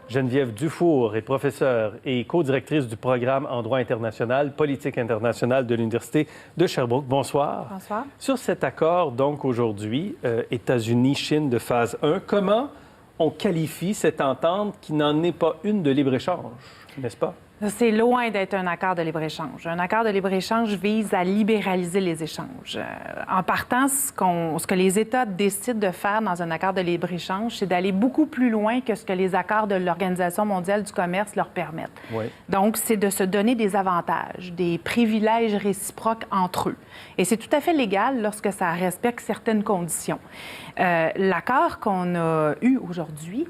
Geneviève Dufour est professeure et co-directrice du programme en droit international, politique internationale de l'Université de Sherbrooke. Bonsoir. Bonsoir. Sur cet accord, donc, aujourd'hui, États-Unis-Chine de phase 1, comment on qualifie cette entente qui n'en est pas une de libre-échange, n'est-ce pas? C'est loin d'être un accord de libre-échange. Un accord de libre-échange vise à libéraliser les échanges. En partant, ce que les États décident de faire dans un accord de libre-échange, c'est d'aller beaucoup plus loin que ce que les accords de l'Organisation mondiale du commerce leur permettent. Oui. Donc, c'est de se donner des avantages, des privilèges réciproques entre eux. Et c'est tout à fait légal lorsque ça respecte certaines conditions. L'accord qu'on a eu aujourd'hui,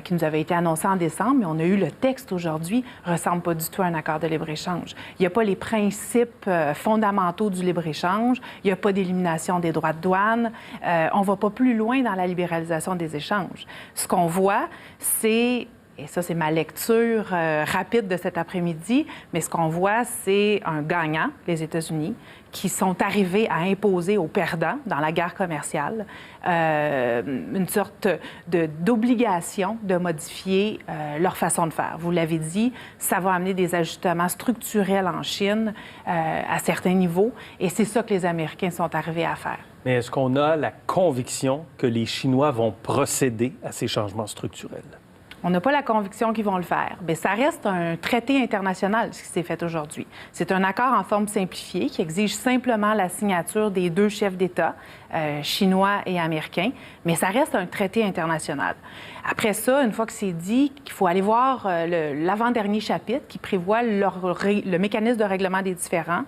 qui nous avait été annoncé en décembre, mais on a eu le texte aujourd'hui, ressemble pas du tout à un accord de libre-échange. Il n'y a pas les principes fondamentaux du libre-échange, il n'y a pas d'élimination des droits de douane, on ne va pas plus loin dans la libéralisation des échanges. Ce qu'on voit, c'est, et ça c'est ma lecture rapide de cet après-midi, mais ce qu'on voit, c'est un gagnant, les États-Unis, qui sont arrivés à imposer aux perdants dans la guerre commerciale une sorte d'obligation de modifier leur façon de faire. Vous l'avez dit, ça va amener des ajustements structurels en Chine à certains niveaux, et c'est ça que les Américains sont arrivés à faire. Mais est-ce qu'on a la conviction que les Chinois vont procéder à ces changements structurels? On n'a pas la conviction qu'ils vont le faire. Mais ça reste un traité international, ce qui s'est fait aujourd'hui. C'est un accord en forme simplifiée qui exige simplement la signature des deux chefs d'État, chinois et américains, mais ça reste un traité international. Après ça, une fois que c'est dit, il faut aller voir l'avant-dernier chapitre qui prévoit le mécanisme de règlement des différends,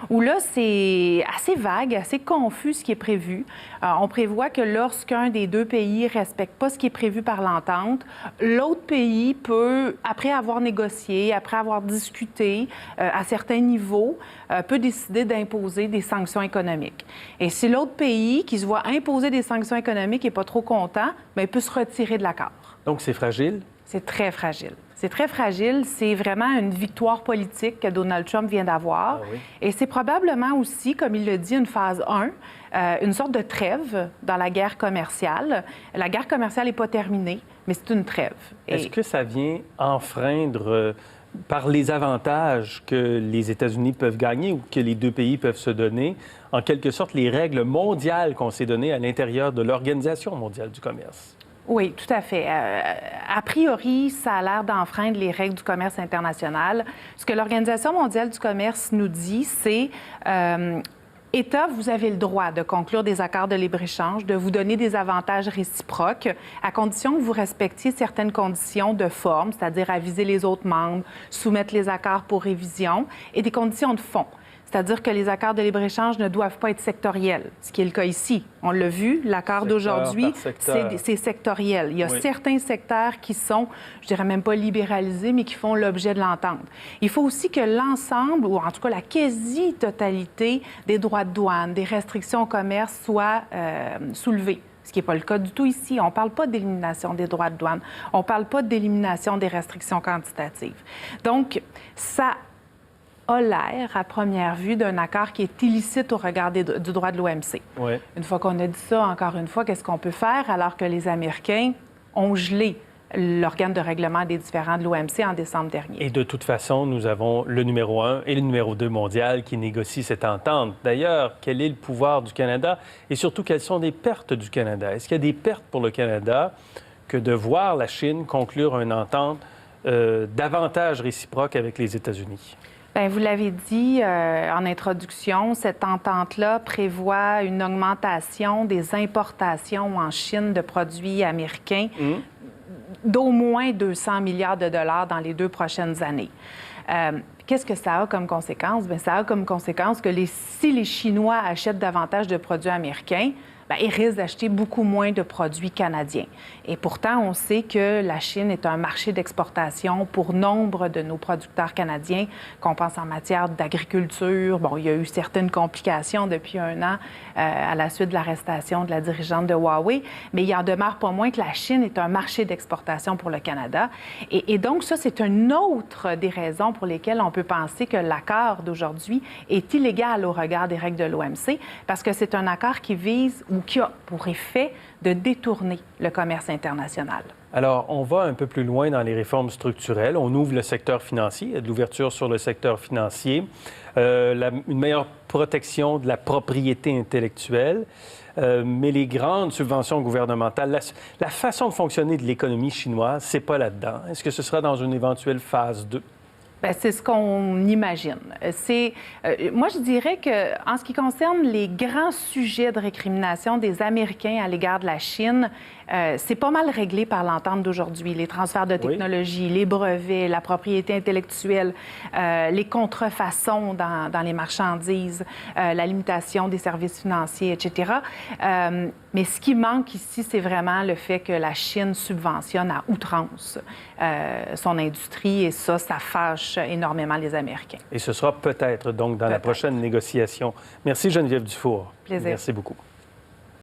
où là, c'est assez vague, assez confus ce qui est prévu. On prévoit que lorsqu'un des deux pays ne respecte pas ce qui est prévu par l'entente, l'autre pays peut, après avoir négocié, après avoir discuté à certains niveaux, peut décider d'imposer des sanctions économiques. Et si l'autre pays qui se voit imposer des sanctions économiques n'est pas trop content, bien, il peut se retirer de l'accord. Donc, c'est fragile? C'est très fragile. C'est très fragile. C'est vraiment une victoire politique que Donald Trump vient d'avoir. Ah oui. Et c'est probablement aussi, comme il le dit, une phase 1, une sorte de trêve dans la guerre commerciale. La guerre commerciale n'est pas terminée, mais c'est une trêve. Est-ce que ça vient enfreindre par les avantages que les États-Unis peuvent gagner ou que les deux pays peuvent se donner, en quelque sorte, les règles mondiales qu'on s'est données à l'intérieur de l'Organisation mondiale du commerce? Oui, tout à fait. A priori, ça a l'air d'enfreindre les règles du commerce international. Ce que l'Organisation mondiale du commerce nous dit, c'est État, vous avez le droit de conclure des accords de libre-échange, de vous donner des avantages réciproques, à condition que vous respectiez certaines conditions de forme, c'est-à-dire aviser les autres membres, soumettre les accords pour révision, et des conditions de fond. C'est-à-dire que les accords de libre-échange ne doivent pas être sectoriels, ce qui est le cas ici. On l'a vu, l'accord d'aujourd'hui, c'est sectoriel. Il y a certains secteurs qui sont, je dirais même pas libéralisés, mais qui font l'objet de l'entente. Il faut aussi que l'ensemble, ou en tout cas la quasi-totalité des droits de douane, des restrictions au commerce soient soulevés. Ce qui n'est pas le cas du tout ici. On ne parle pas d'élimination des droits de douane. On ne parle pas d'élimination des restrictions quantitatives. Donc, ça a l'air, à première vue, d'un accord qui est illicite au regard du droit de l'OMC. Oui. Une fois qu'on a dit ça, encore une fois, qu'est-ce qu'on peut faire alors que les Américains ont gelé l'organe de règlement des différends de l'OMC en décembre dernier? Et de toute façon, nous avons le numéro 1 et le numéro 2 mondial qui négocient cette entente. D'ailleurs, quel est le pouvoir du Canada et surtout, quelles sont les pertes du Canada? Est-ce qu'il y a des pertes pour le Canada que de voir la Chine conclure une entente davantage réciproque avec les États-Unis? Bien, vous l'avez dit en introduction, cette entente-là prévoit une augmentation des importations en Chine de produits américains d'au moins 200 milliards de dollars dans les 2 prochaines années. Qu'est-ce que ça a comme conséquence? Bien, ça a comme conséquence que si les Chinois achètent davantage de produits américains, bien, ils risquent d'acheter beaucoup moins de produits canadiens. Et pourtant, on sait que la Chine est un marché d'exportation pour nombre de nos producteurs canadiens, qu'on pense en matière d'agriculture. Bon, il y a eu certaines complications depuis 1 an à la suite de l'arrestation de la dirigeante de Huawei, mais il en demeure pas moins que la Chine est un marché d'exportation pour le Canada. Et donc, ça, c'est une autre des raisons pour lesquelles on peut penser que l'accord d'aujourd'hui est illégal au regard des règles de l'OMC, parce que c'est un accord qui vise ou qui a pour effet de détourner le commerce international. Alors, on va un peu plus loin dans les réformes structurelles. On ouvre le secteur financier, il y a de l'ouverture sur le secteur financier, une meilleure protection de la propriété intellectuelle, mais les grandes subventions gouvernementales, la façon de fonctionner de l'économie chinoise, c'est pas là-dedans. Est-ce que ce sera dans une éventuelle phase 2? Bien, c'est ce qu'on imagine. Moi, je dirais que en ce qui concerne les grands sujets de récrimination des Américains à l'égard de la Chine, c'est pas mal réglé par l'entente d'aujourd'hui. Les transferts de technologie, les brevets, la propriété intellectuelle, les contrefaçons dans les marchandises, la limitation des services financiers, etc. Mais ce qui manque ici, c'est vraiment le fait que la Chine subventionne à outrance son industrie et ça fâche énormément les Américains. Et ce sera peut-être donc dans la prochaine négociation. Merci Geneviève Dufour. Plaisir. Merci beaucoup.